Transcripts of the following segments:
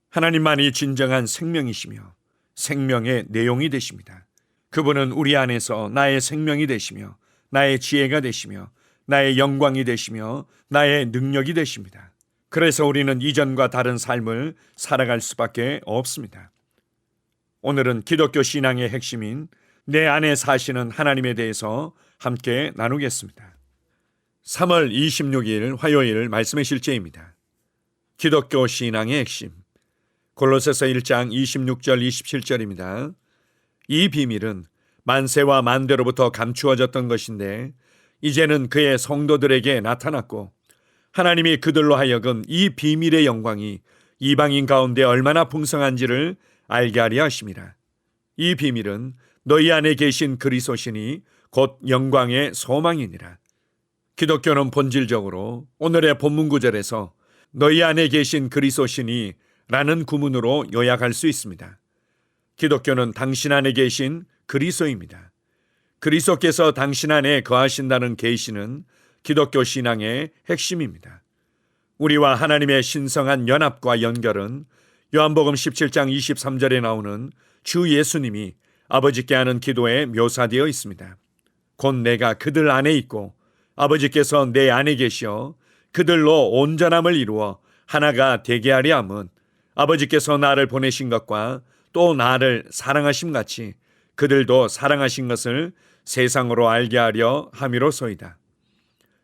하나님만이 진정한 생명이시며 생명의 내용이 되십니다. 그분은 우리 안에서 나의 생명이 되시며 나의 지혜가 되시며 나의 영광이 되시며 나의 능력이 되십니다. 그래서 우리는 이전과 다른 삶을 살아갈 수밖에 없습니다. 오늘은 기독교 신앙의 핵심인 내 안에 사시는 하나님에 대해서 함께 나누겠습니다. 3월 26일 화요일 말씀의 실제입니다. 기독교 신앙의 핵심 골로새서 1장 26절 27절입니다. 이 비밀은 만세와 만대로부터 감추어졌던 것인데 이제는 그의 성도들에게 나타났고 하나님이 그들로 하여금 이 비밀의 영광이 이방인 가운데 얼마나 풍성한지를 알게 하려 하심이라. 이 비밀은 너희 안에 계신 그리스도시니 곧 영광의 소망이니라. 기독교는 본질적으로 오늘의 본문 구절에서 너희 안에 계신 그리스도시니 라는 구문으로 요약할 수 있습니다. 기독교는 당신 안에 계신 그리스도입니다. 그리스도께서 당신 안에 거하신다는 계시는 기독교 신앙의 핵심입니다. 우리와 하나님의 신성한 연합과 연결은 요한복음 17장 23절에 나오는 주 예수님이 아버지께 하는 기도에 묘사되어 있습니다. 곧 내가 그들 안에 있고 아버지께서 내 안에 계시어 그들로 온전함을 이루어 하나가 되게 하려 함은 아버지께서 나를 보내신 것과 또 나를 사랑하심 같이 그들도 사랑하신 것을 세상으로 알게 하려 함이로소이다.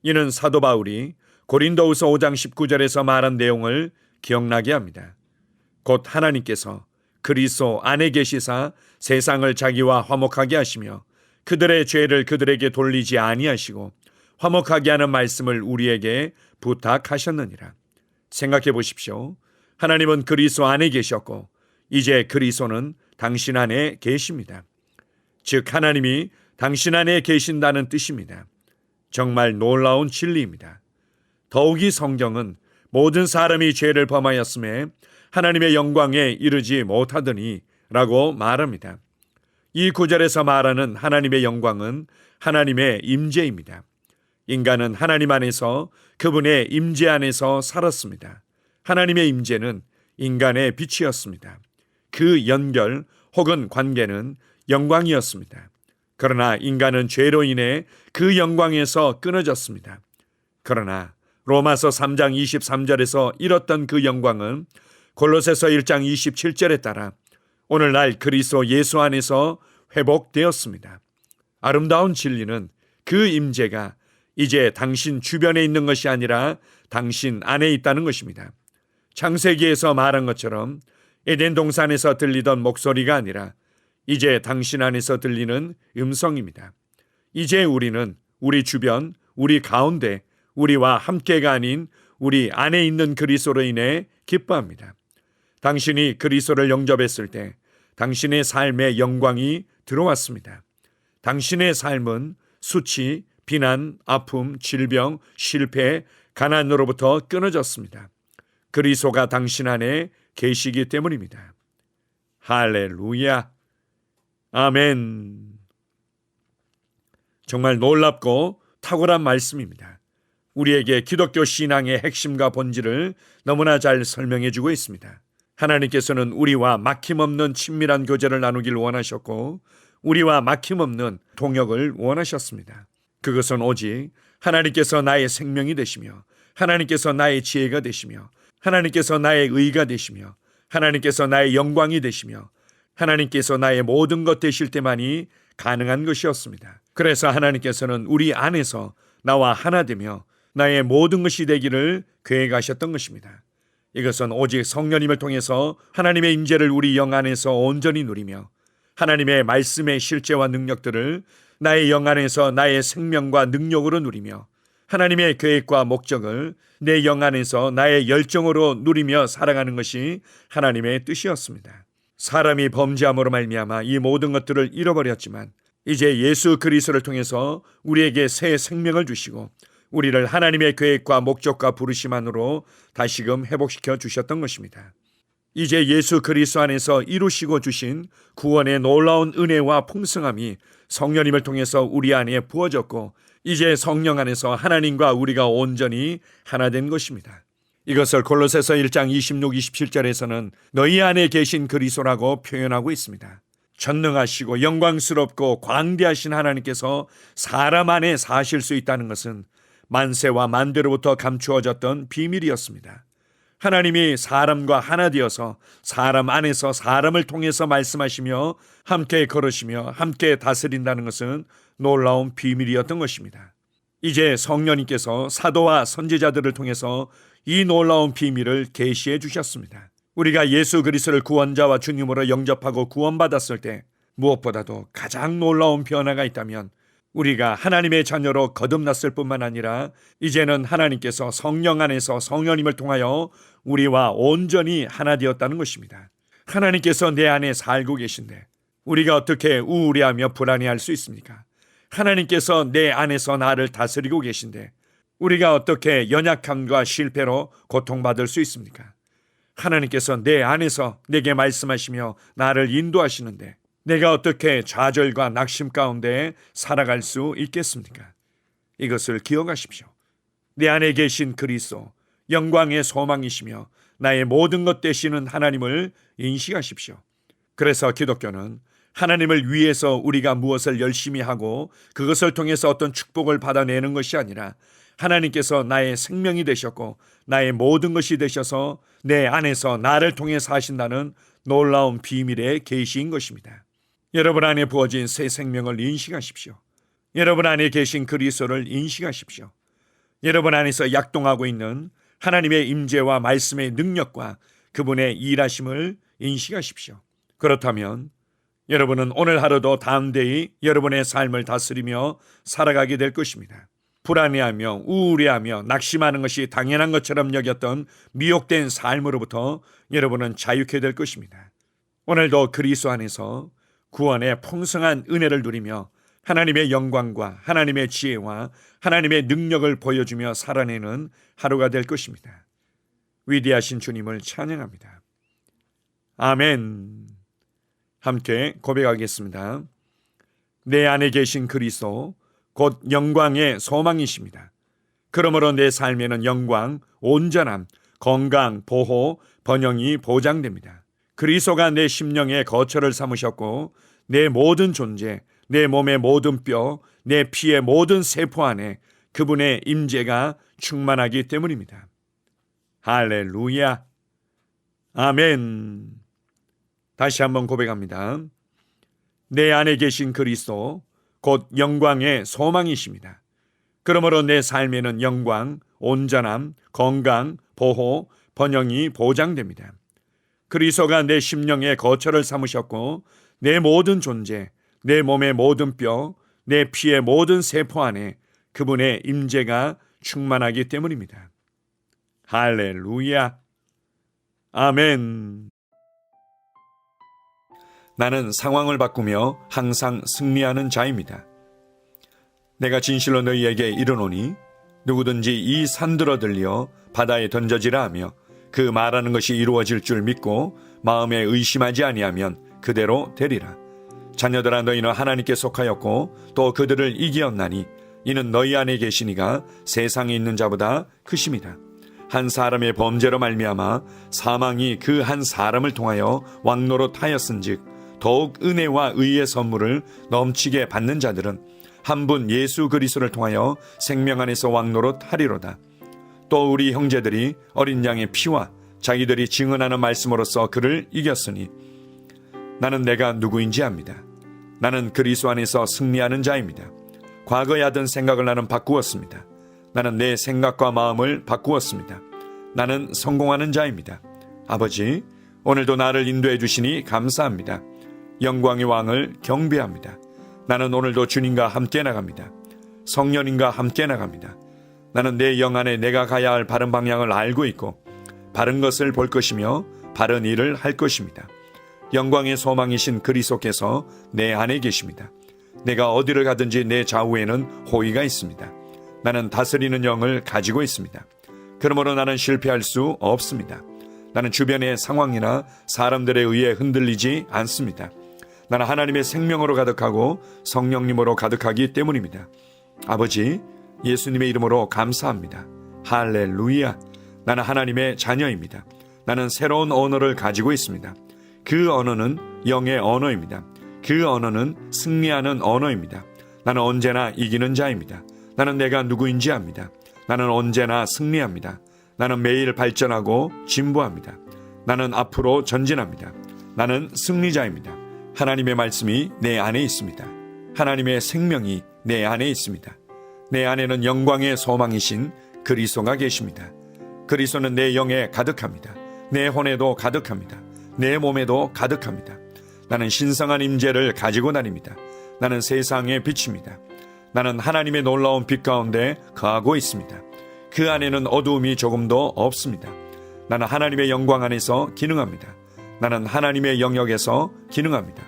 이는 사도 바울이 고린도후서 5장 19절에서 말한 내용을 기억나게 합니다. 곧 하나님께서 그리스도 안에 계시사 세상을 자기와 화목하게 하시며 그들의 죄를 그들에게 돌리지 아니하시고 화목하게 하는 말씀을 우리에게 부탁하셨느니라. 생각해 보십시오. 하나님은 그리스도 안에 계셨고 이제 그리스도는 당신 안에 계십니다. 즉 하나님이 당신 안에 계신다는 뜻입니다. 정말 놀라운 진리입니다. 더욱이 성경은 모든 사람이 죄를 범하였음에 하나님의 영광에 이르지 못하더니 라고 말합니다. 이 구절에서 말하는 하나님의 영광은 하나님의 임재입니다. 인간은 하나님 안에서 그분의 임재 안에서 살았습니다. 하나님의 임재는 인간의 빛이었습니다. 그 연결 혹은 관계는 영광이었습니다. 그러나 인간은 죄로 인해 그 영광에서 끊어졌습니다. 그러나 로마서 3장 23절에서 잃었던 그 영광은 골로새서 1장 27절에 따라 오늘날 그리스도 예수 안에서 회복되었습니다. 아름다운 진리는 그 임재가 이제 당신 주변에 있는 것이 아니라 당신 안에 있다는 것입니다. 창세기에서 말한 것처럼 에덴 동산에서 들리던 목소리가 아니라 이제 당신 안에서 들리는 음성입니다. 이제 우리는 우리 주변, 우리 가운데, 우리와 함께가 아닌 우리 안에 있는 그리스도로 인해 기뻐합니다. 당신이 그리스도를 영접했을 때 당신의 삶에 영광이 들어왔습니다. 당신의 삶은 수치, 비난, 아픔, 질병, 실패, 가난으로부터 끊어졌습니다. 그리스도가 당신 안에 계시기 때문입니다. 할렐루야. 아멘. 정말 놀랍고 탁월한 말씀입니다. 우리에게 기독교 신앙의 핵심과 본질을 너무나 잘 설명해 주고 있습니다. 하나님께서는 우리와 막힘없는 친밀한 교제를 나누길 원하셨고 우리와 막힘없는 동역을 원하셨습니다. 그것은 오직 하나님께서 나의 생명이 되시며 하나님께서 나의 지혜가 되시며 하나님께서 나의 의가 되시며 하나님께서 나의 영광이 되시며 하나님께서 나의 모든 것 되실 때만이 가능한 것이었습니다. 그래서 하나님께서는 우리 안에서 나와 하나 되며 나의 모든 것이 되기를 계획하셨던 것입니다. 이것은 오직 성령님을 통해서 하나님의 임재를 우리 영 안에서 온전히 누리며 하나님의 말씀의 실제와 능력들을 나의 영 안에서 나의 생명과 능력으로 누리며 하나님의 계획과 목적을 내 영 안에서 나의 열정으로 누리며 살아가는 것이 하나님의 뜻이었습니다. 사람이 범죄함으로 말미암아 이 모든 것들을 잃어버렸지만 이제 예수 그리스도를 통해서 우리에게 새 생명을 주시고 우리를 하나님의 계획과 목적과 부르심 안으로 다시금 회복시켜 주셨던 것입니다. 이제 예수 그리스도 안에서 이루시고 주신 구원의 놀라운 은혜와 풍성함이 성령님을 통해서 우리 안에 부어졌고 이제 성령 안에서 하나님과 우리가 온전히 하나 된 것입니다. 이것을 골로새서 1장 26, 27절에서는 너희 안에 계신 그리스도라고 표현하고 있습니다. 전능하시고 영광스럽고 광대하신 하나님께서 사람 안에 사실 수 있다는 것은 만세와 만대로부터 감추어졌던 비밀이었습니다. 하나님이 사람과 하나 되어서 사람 안에서 사람을 통해서 말씀하시며 함께 걸으시며 함께 다스린다는 것은 놀라운 비밀이었던 것입니다. 이제 성령님께서 사도와 선지자들을 통해서 이 놀라운 비밀을 계시해 주셨습니다. 우리가 예수 그리스도를 구원자와 주님으로 영접하고 구원받았을 때 무엇보다도 가장 놀라운 변화가 있다면 우리가 하나님의 자녀로 거듭났을 뿐만 아니라 이제는 하나님께서 성령 안에서 성령님을 통하여 우리와 온전히 하나 되었다는 것입니다. 하나님께서 내 안에 살고 계신데 우리가 어떻게 우울해하며 불안해할 수 있습니까? 하나님께서 내 안에서 나를 다스리고 계신데 우리가 어떻게 연약함과 실패로 고통받을 수 있습니까? 하나님께서 내 안에서 내게 말씀하시며 나를 인도하시는데 내가 어떻게 좌절과 낙심 가운데 살아갈 수 있겠습니까? 이것을 기억하십시오. 내 안에 계신 그리스도, 영광의 소망이시며 나의 모든 것 되시는 하나님을 인식하십시오. 그래서 기독교는 하나님을 위해서 우리가 무엇을 열심히 하고 그것을 통해서 어떤 축복을 받아내는 것이 아니라 하나님께서 나의 생명이 되셨고 나의 모든 것이 되셔서 내 안에서 나를 통해 사신다는 놀라운 비밀의 계시인 것입니다. 여러분 안에 부어진 새 생명을 인식하십시오. 여러분 안에 계신 그리스도를 인식하십시오. 여러분 안에서 약동하고 있는 하나님의 임재와 말씀의 능력과 그분의 일하심을 인식하십시오. 그렇다면 여러분은 오늘 하루도 담대히 여러분의 삶을 다스리며 살아가게 될 것입니다. 불안해하며 우울해하며 낙심하는 것이 당연한 것처럼 여겼던 미혹된 삶으로부터 여러분은 자유케 될 것입니다. 오늘도 그리스도 안에서 구원의 풍성한 은혜를 누리며 하나님의 영광과 하나님의 지혜와 하나님의 능력을 보여주며 살아내는 하루가 될 것입니다. 위대하신 주님을 찬양합니다. 아멘. 함께 고백하겠습니다. 내 안에 계신 그리스도 곧 영광의 소망이십니다. 그러므로 내 삶에는 영광, 온전함, 건강, 보호, 번영이 보장됩니다. 그리스도가 내 심령의 거처를 삼으셨고 내 모든 존재, 내 몸의 모든 뼈, 내 피의 모든 세포 안에 그분의 임재가 충만하기 때문입니다. 할렐루야. 아멘. 다시 한번 고백합니다. 내 안에 계신 그리스도 곧 영광의 소망이십니다. 그러므로 내 삶에는 영광, 온전함, 건강, 보호, 번영이 보장됩니다. 그리스도가 내 심령의 거처를 삼으셨고 내 모든 존재, 내 몸의 모든 뼈, 내 피의 모든 세포 안에 그분의 임재가 충만하기 때문입니다. 할렐루야. 아멘. 나는 상황을 바꾸며 항상 승리하는 자입니다. 내가 진실로 너희에게 이르노니 누구든지 이 산들어 들려 바다에 던져지라 하며 그 말하는 것이 이루어질 줄 믿고 마음에 의심하지 아니하면 그대로 되리라. 자녀들아 너희는 하나님께 속하였고 또 그들을 이기었나니 이는 너희 안에 계시니가 세상에 있는 자보다 크심이다. 한 사람의 범죄로 말미암아 사망이 그 한 사람을 통하여 왕노릇하였은즉 더욱 은혜와 의의 선물을 넘치게 받는 자들은 한 분 예수 그리스도를 통하여 생명 안에서 왕노릇하리로다. 또 우리 형제들이 어린 양의 피와 자기들이 증언하는 말씀으로써 그를 이겼으니 나는 내가 누구인지 압니다. 나는 그리스도 안에서 승리하는 자입니다. 과거에 하던 생각을 나는 바꾸었습니다. 나는 내 생각과 마음을 바꾸었습니다. 나는 성공하는 자입니다. 아버지, 오늘도 나를 인도해 주시니 감사합니다. 영광의 왕을 경배합니다. 나는 오늘도 주님과 함께 나갑니다. 성령님과 함께 나갑니다. 나는 내 영 안에 내가 가야 할 바른 방향을 알고 있고 바른 것을 볼 것이며 바른 일을 할 것입니다. 영광의 소망이신 그리스도께서 내 안에 계십니다. 내가 어디를 가든지 내 좌우에는 호의가 있습니다. 나는 다스리는 영을 가지고 있습니다. 그러므로 나는 실패할 수 없습니다. 나는 주변의 상황이나 사람들에 의해 흔들리지 않습니다. 나는 하나님의 생명으로 가득하고 성령님으로 가득하기 때문입니다. 아버지, 예수님의 이름으로 감사합니다. 할렐루야. 나는 하나님의 자녀입니다. 나는 새로운 언어를 가지고 있습니다. 그 언어는 영의 언어입니다. 그 언어는 승리하는 언어입니다. 나는 언제나 이기는 자입니다. 나는 내가 누구인지 압니다. 나는 언제나 승리합니다. 나는 매일 발전하고 진보합니다. 나는 앞으로 전진합니다. 나는 승리자입니다. 하나님의 말씀이 내 안에 있습니다. 하나님의 생명이 내 안에 있습니다. 내 안에는 영광의 소망이신 그리스도가 계십니다. 그리스도는 내 영에 가득합니다. 내 혼에도 가득합니다. 내 몸에도 가득합니다. 나는 신성한 임재를 가지고 다닙니다. 나는 세상의 빛입니다. 나는 하나님의 놀라운 빛 가운데 거하고 있습니다. 그 안에는 어두움이 조금도 없습니다. 나는 하나님의 영광 안에서 기능합니다. 나는 하나님의 영역에서 기능합니다.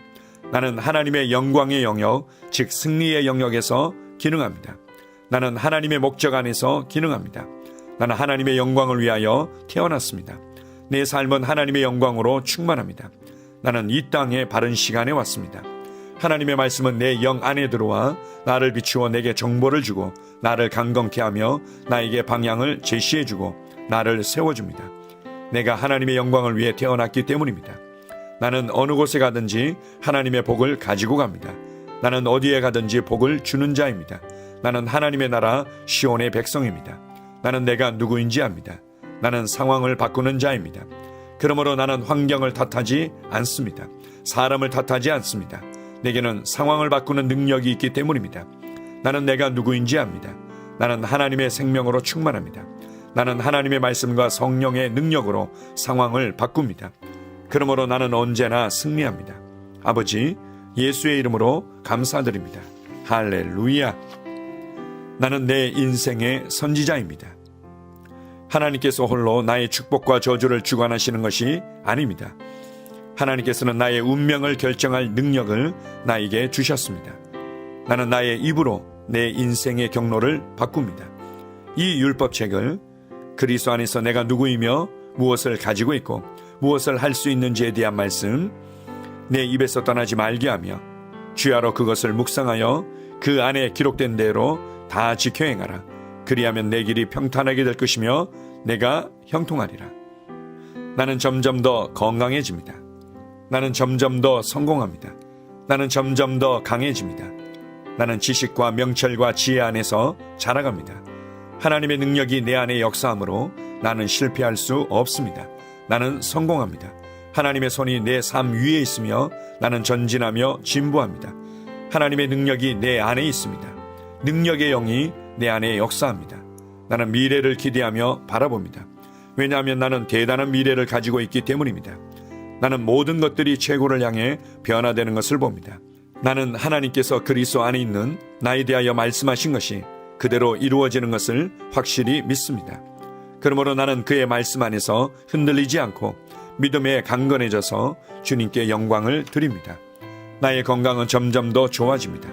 나는 하나님의 영광의 영역, 즉 승리의 영역에서 기능합니다. 나는 하나님의 목적 안에서 기능합니다. 나는 하나님의 영광을 위하여 태어났습니다. 내 삶은 하나님의 영광으로 충만합니다. 나는 이 땅에 바른 시간에 왔습니다. 하나님의 말씀은 내 영 안에 들어와 나를 비추어 내게 정보를 주고 나를 강건케 하며 나에게 방향을 제시해 주고 나를 세워줍니다. 내가 하나님의 영광을 위해 태어났기 때문입니다. 나는 어느 곳에 가든지 하나님의 복을 가지고 갑니다. 나는 어디에 가든지 복을 주는 자입니다. 나는 하나님의 나라 시온의 백성입니다. 나는 내가 누구인지 압니다. 나는 상황을 바꾸는 자입니다. 그러므로 나는 환경을 탓하지 않습니다. 사람을 탓하지 않습니다. 내게는 상황을 바꾸는 능력이 있기 때문입니다. 나는 내가 누구인지 압니다. 나는 하나님의 생명으로 충만합니다. 나는 하나님의 말씀과 성령의 능력으로 상황을 바꿉니다. 그러므로 나는 언제나 승리합니다. 아버지, 예수의 이름으로 감사드립니다. 할렐루야. 나는 내 인생의 선지자입니다. 하나님께서 홀로 나의 축복과 저주를 주관하시는 것이 아닙니다. 하나님께서는 나의 운명을 결정할 능력을 나에게 주셨습니다. 나는 나의 입으로 내 인생의 경로를 바꿉니다. 이 율법책을 그리스도 안에서 내가 누구이며 무엇을 가지고 있고 무엇을 할 수 있는지에 대한 말씀 내 입에서 떠나지 말게 하며 주야로 그것을 묵상하여 그 안에 기록된 대로 다 지켜 행하라. 그리하면 내 길이 평탄하게 될 것이며 내가 형통하리라. 나는 점점 더 건강해집니다. 나는 점점 더 성공합니다. 나는 점점 더 강해집니다. 나는 지식과 명철과 지혜 안에서 자라갑니다. 하나님의 능력이 내 안에 역사하므로 나는 실패할 수 없습니다. 나는 성공합니다. 하나님의 손이 내 삶 위에 있으며 나는 전진하며 진보합니다. 하나님의 능력이 내 안에 있습니다. 능력의 영이 내 안에 역사합니다. 나는 미래를 기대하며 바라봅니다. 왜냐하면 나는 대단한 미래를 가지고 있기 때문입니다. 나는 모든 것들이 최고를 향해 변화되는 것을 봅니다. 나는 하나님께서 그리스도 안에 있는 나에 대하여 말씀하신 것이 그대로 이루어지는 것을 확실히 믿습니다. 그러므로 나는 그의 말씀 안에서 흔들리지 않고 믿음에 강건해져서 주님께 영광을 드립니다. 나의 건강은 점점 더 좋아집니다.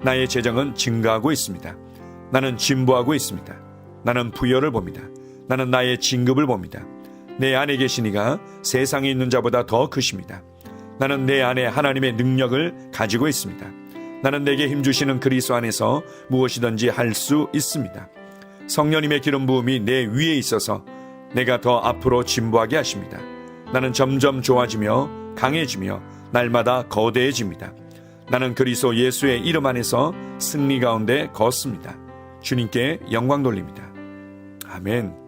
나의 재정은 증가하고 있습니다. 나는 진보하고 있습니다. 나는 부여를 봅니다. 나는 나의 진급을 봅니다. 내 안에 계신 이가 세상에 있는 자보다 더 크십니다. 나는 내 안에 하나님의 능력을 가지고 있습니다. 나는 내게 힘주시는 그리스도 안에서 무엇이든지 할 수 있습니다. 성령님의 기름 부음이 내 위에 있어서 내가 더 앞으로 진보하게 하십니다. 나는 점점 좋아지며 강해지며 날마다 거대해집니다. 나는 그리스도 예수의 이름 안에서 승리 가운데 걷습니다. 주님께 영광 돌립니다. 아멘.